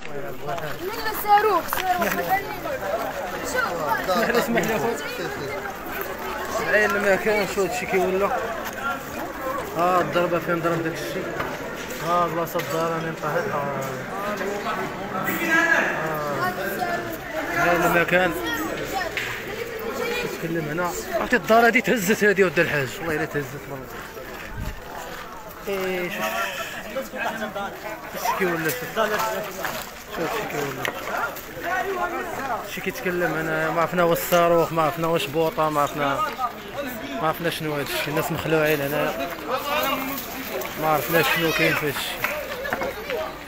من الصاروخ شوف اسمح لي اخويا عين المكان شو هادشي كيولى. ها الضربه فين ضرب داكشي. ها بلاصه الدار راني طاحت. عين المكان كيتكلم هنا. عرفتي الدار هادي تهزت هادي ود الحاج والله الا تهزت والله. ايه شوف شكي ولا شوف شكي ولا شي كيتكلم هنا. ما عرفنا واش الصاروخ، ما عرفنا واش بوطه، ما عرفنا شنو هادشي. الناس مخلوعين هنا ما عرفناش شنو كاين في هادشي.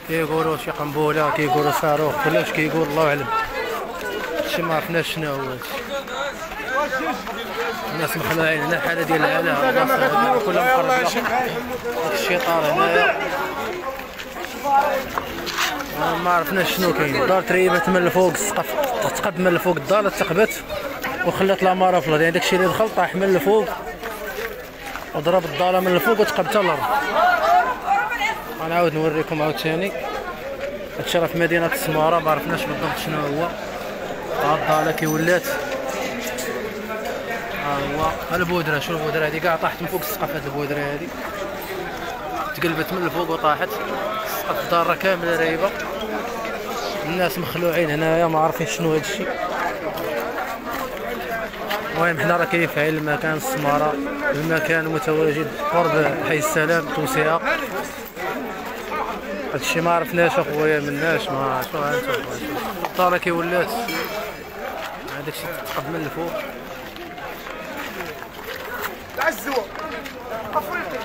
كيقولوا شي قنبله، كيقولوا صاروخ، ولا اش كيقول الله اعلم. هادشي ما عرفناش شنو هو هادشي. الناس مخلوعين هنا. الحاله ديال العلا كلها مقربه. هادشي طار هنايا ما عرفناش شنو كاين. الدار تريبات من الفوق، السقف تقب من الفوق، الدار تقبت وخلات العماره في الارض. يعني داكشي اللي دخل طاح من الفوق وضرب الدار من الفوق وتقب حتى الارض. غنعاود نوريكم عاوتاني. هادشي راه في مدينه السماره، ما عرفناش بالضبط شنو هو. ها الدار كي ولات. ها هو البودره. شو البودره هادي كاع طاحت من فوق السقف. هاد البودره هادي تقلبت من الفوق وطاحت. سقف الدار راه كامله رايبه. الناس مخلوعين هنايا ما عارفين شنو هادشي. المهم حنا راه كاين في عين المكان السماره. المكان متواجد قرب حي السلام توسعه. هادشي ما عرفناش اخويا مناش. ما شو ها انت الدار كي ولات هذاك الشيء تقب من الفوق. العزوه افريقيا